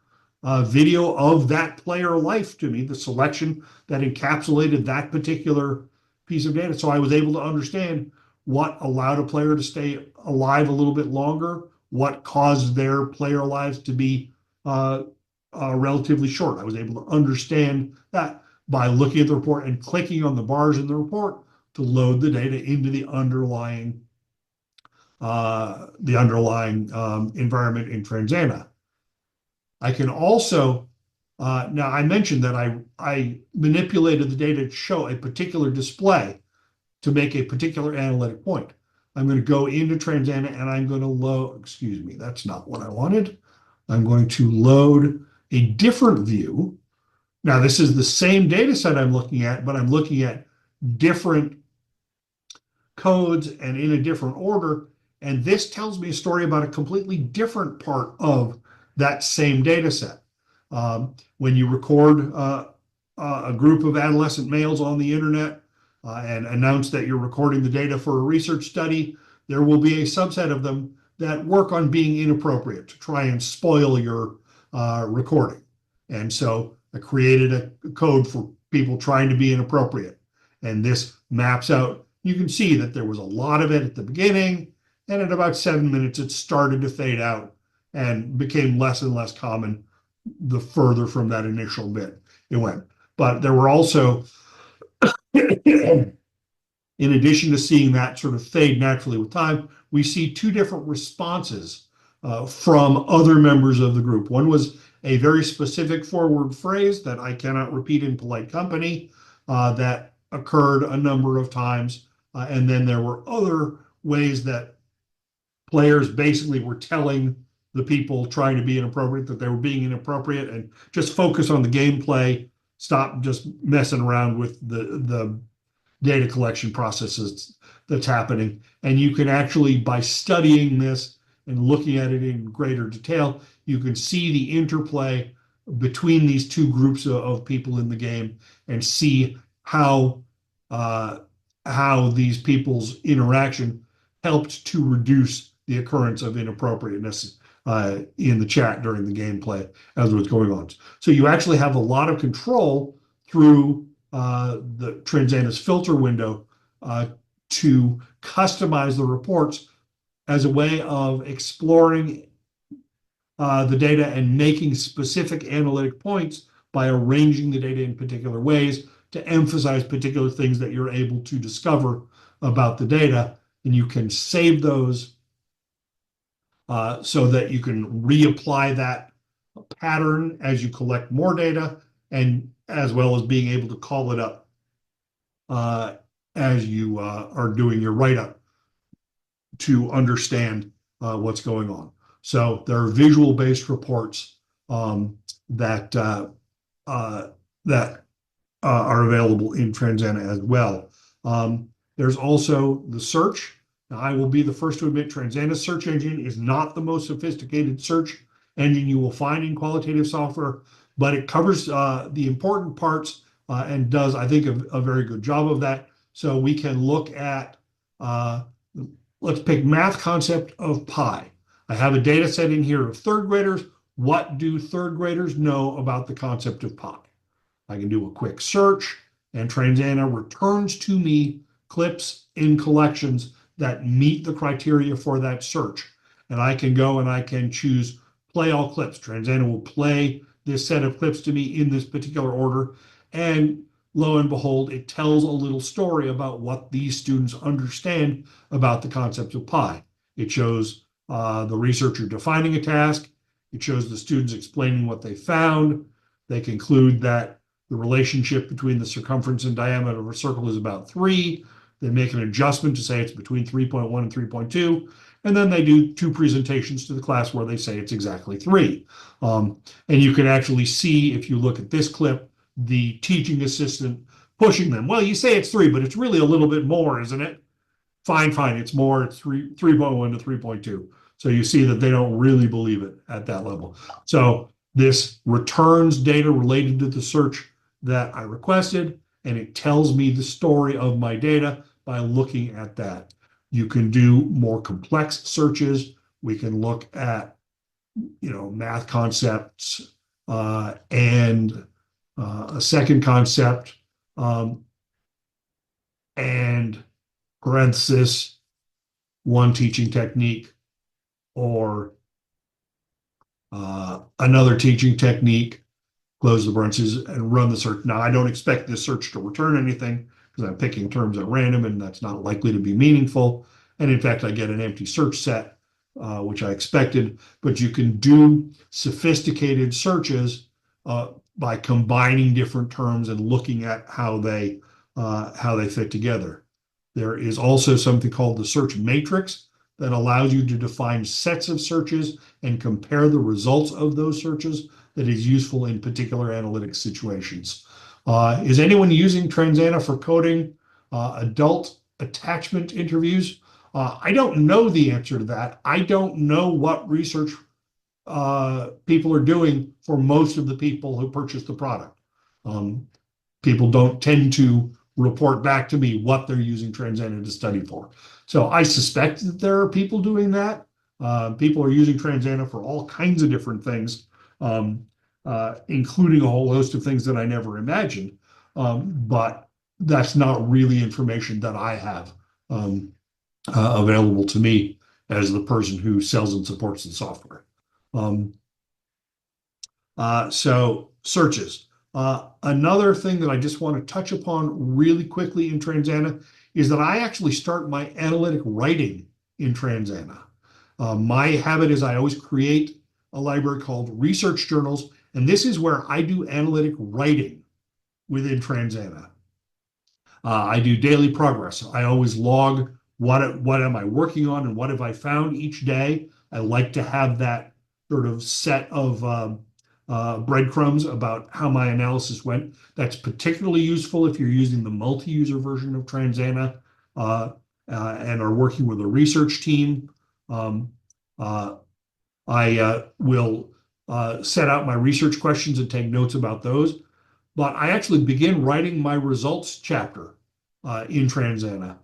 video of that player life to me, the selection that encapsulated that particular piece of data. So I was able to understand what allowed a player to stay alive a little bit longer, what caused their player lives to be relatively short. I was able to understand that by looking at the report and clicking on the bars in the report to load the data into the underlying environment in Transana. I can also, now I mentioned that I manipulated the data to show a particular display to make a particular analytic point. I'm going to go into Transana and I'm going to load, excuse me, that's not what I wanted. I'm going to load a different view. Now this is the same data set I'm looking at, but I'm looking at different codes and in a different order. And this tells me a story about a completely different part of that same data set. When you record a group of adolescent males on the internet and announce that you're recording the data for a research study, there will be a subset of them that work on being inappropriate to try and spoil your recording. And so I created a code for people trying to be inappropriate. And this maps out, you can see that there was a lot of it at the beginning, and at about 7 minutes, it started to fade out and became less and less common the further from that initial bit it went. But there were also, in addition to seeing that sort of fade naturally with time, we see two different responses from other members of the group. One was a very specific forward phrase that I cannot repeat in polite company that occurred a number of times. And then there were other ways that players basically were telling the people trying to be inappropriate that they were being inappropriate and just focus on the gameplay, stop just messing around with the data collection processes that's happening. And you can actually, by studying this and looking at it in greater detail, you can see the interplay between these two groups of people in the game and see how these people's interaction helped to reduce the occurrence of inappropriateness in the chat during the gameplay as it was going on. So you actually have a lot of control through the Transana's filter window to customize the reports as a way of exploring the data and making specific analytic points by arranging the data in particular ways to emphasize particular things that you're able to discover about the data. And you can save those so that you can reapply that pattern as you collect more data, and as well as being able to call it up as you are doing your write-up to understand what's going on. So there are visual-based reports that are available in Transana as well. There's also the search. Now, I will be the first to admit Transana's search engine is not the most sophisticated search engine you will find in qualitative software, but it covers the important parts and does, I think, a very good job of that. So we can look at, let's pick math concept of pi. I have a data set in here of third graders. What do third graders know about the concept of pi? I can do a quick search, and Transana returns to me clips in collections that meet the criteria for that search. And I can go and I can choose play all clips. Transana will play this set of clips to me in this particular order. And lo and behold, it tells a little story about what these students understand about the concept of pi. It shows the researcher defining a task. It shows the students explaining what they found. They conclude that the relationship between the circumference and diameter of a circle is about 3. They make an adjustment to say it's between 3.1 and 3.2. And then they do 2 presentations to the class where they say it's exactly 3. And you can actually see, if you look at this clip, the teaching assistant pushing them. Well, you say it's 3, but it's really a little bit more, isn't it? Fine, it's more. It's 3.1 to 3.2. So you see that they don't really believe it at that level. So this returns data related to the search that I requested, and it tells me the story of my data by looking at that. You can do more complex searches. We can look at, math concepts and a second concept and parenthesis, one teaching technique, or another teaching technique, close the parentheses, and run the search. Now, I don't expect this search to return anything because I'm picking terms at random, and that's not likely to be meaningful. And in fact, I get an empty search set, which I expected. But you can do sophisticated searches by combining different terms and looking at how they fit together. There is also something called the search matrix that allows you to define sets of searches and compare the results of those searches that is useful in particular analytic situations. Is anyone using Transana for coding adult attachment interviews? I don't know the answer to that. I don't know what research people are doing for most of the people who purchase the product. People don't tend to report back to me what they're using Transana to study for. So I suspect that there are people doing that. People are using Transana for all kinds of different things, including a whole host of things that I never imagined. But that's not really information that I have available to me as the person who sells and supports the software. So searches. Another thing that I just want to touch upon really quickly in Transana is that I actually start my analytic writing in Transana. My habit is I always create a library called research journals, and this is where I do analytic writing within Transana. I do daily progress. I always log what am I working on and what have I found each day. I like to have that sort of set of breadcrumbs about how my analysis went. That's particularly useful if you're using the multi-user version of Transana and are working with a research team. I will set out my research questions and take notes about those. But I actually begin writing my results chapter in Transana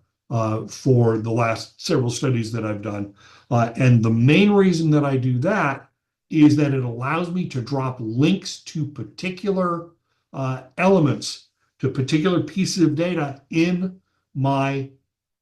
for the last several studies that I've done. And the main reason that I do that is that it allows me to drop links to particular elements, to particular pieces of data in my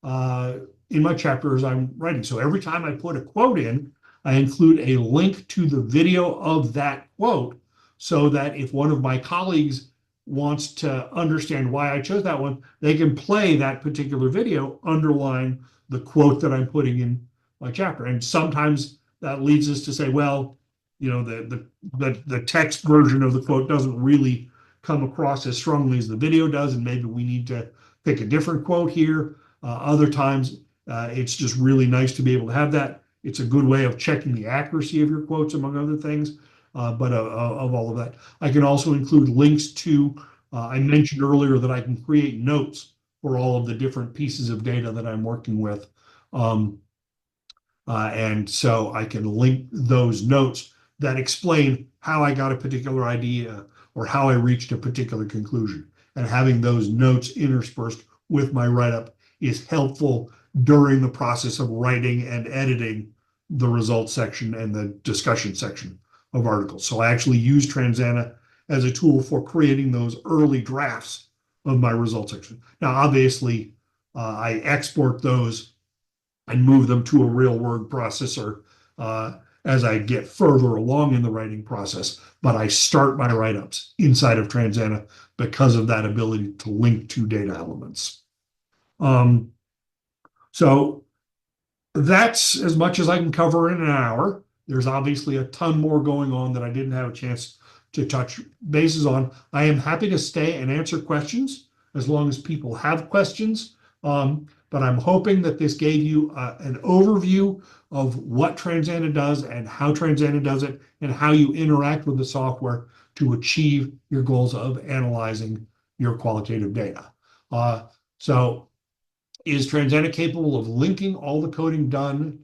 chapter as I'm writing. So every time I put a quote in, I include a link to the video of that quote so that if one of my colleagues wants to understand why I chose that one, they can play that particular video underlying the quote that I'm putting in my chapter. And sometimes that leads us to say, well, the text version of the quote doesn't really come across as strongly as the video does, and maybe we need to pick a different quote here. Other times, it's just really nice to be able to have that. It's a good way of checking the accuracy of your quotes, among other things. But of all of that, I can also include links to, I mentioned earlier that I can create notes for all of the different pieces of data that I'm working with. And so I can link those notes that explain how I got a particular idea or how I reached a particular conclusion. And having those notes interspersed with my write-up is helpful during the process of writing and editing the results section and the discussion section of articles. So I actually use Transana as a tool for creating those early drafts of my results section. Now, obviously, I export those and move them to a real word processor as I get further along in the writing process. But I start my write-ups inside of Transana because of that ability to link to data elements. So that's as much as I can cover in an hour. There's obviously a ton more going on that I didn't have a chance to touch bases on. I am happy to stay and answer questions as long as people have questions. But I'm hoping that this gave you an overview of what Transana does and how Transana does it and how you interact with the software to achieve your goals of analyzing your qualitative data. So is Transana capable of linking all the coding done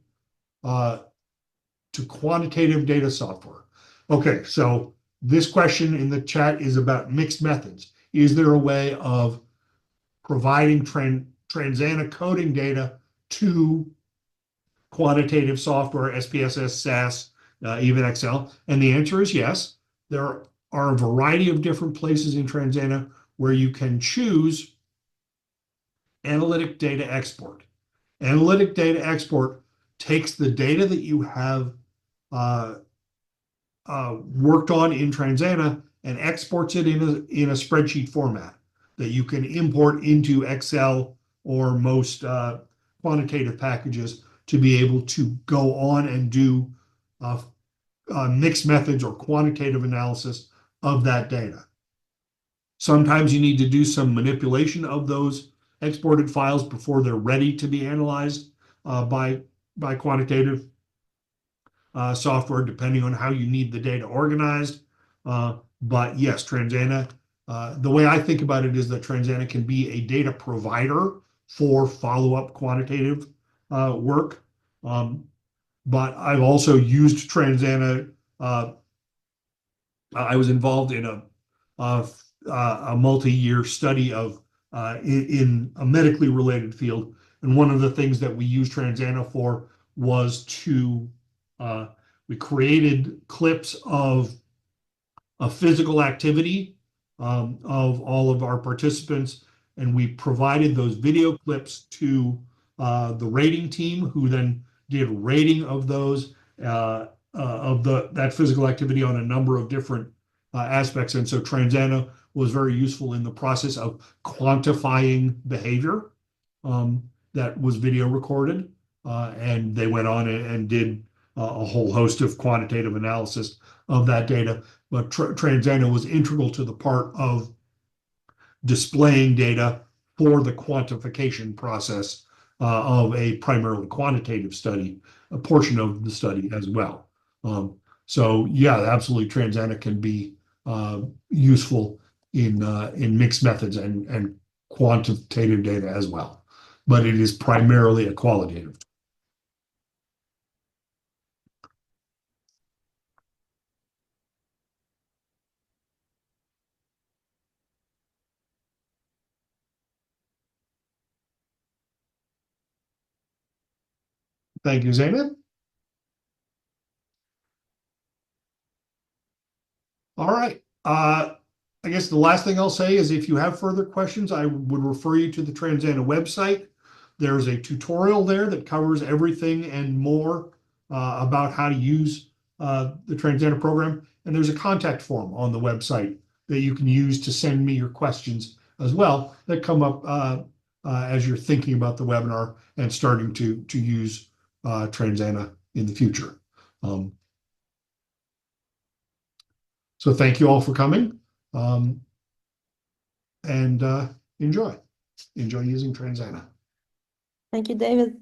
to quantitative data software? Okay, so this question in the chat is about mixed methods. Is there a way of providing Transana coding data to quantitative software, SPSS, SAS, even Excel? And the answer is yes. There are a variety of different places in Transana where you can choose analytic data export. Analytic data export takes the data that you have worked on in Transana and exports it in a spreadsheet format that you can import into Excel or most quantitative packages to be able to go on and do mixed methods or quantitative analysis of that data. Sometimes you need to do some manipulation of those exported files before they're ready to be analyzed by quantitative software, depending on how you need the data organized. But yes, Transana, the way I think about it is that Transana can be a data provider for follow-up quantitative work. But I've also used Transana. I was involved in a multi-year study of in a medically related field, and one of the things that we used Transana for was to we created clips of a physical activity of all of our participants, and we provided those video clips to the rating team, who then did rating of those that physical activity on a number of different aspects. And so Transana was very useful in the process of quantifying behavior that was video recorded, and they went on and did a whole host of quantitative analysis of that data. But Transana was integral to the part of displaying data for the quantification process of a primarily quantitative study, a portion of the study as well. So yeah, absolutely, Transana can be useful in mixed methods and quantitative data as well, but it is primarily a qualitative. Thank you, Zainab. All right. I guess the last thing I'll say is if you have further questions, I would refer you to the Transana website. There's a tutorial there that covers everything and more about how to use the Transana program. And there's a contact form on the website that you can use to send me your questions as well that come up as you're thinking about the webinar and starting to use Transana in the future. So thank you all for coming, and enjoy using Transana. Thank you, David.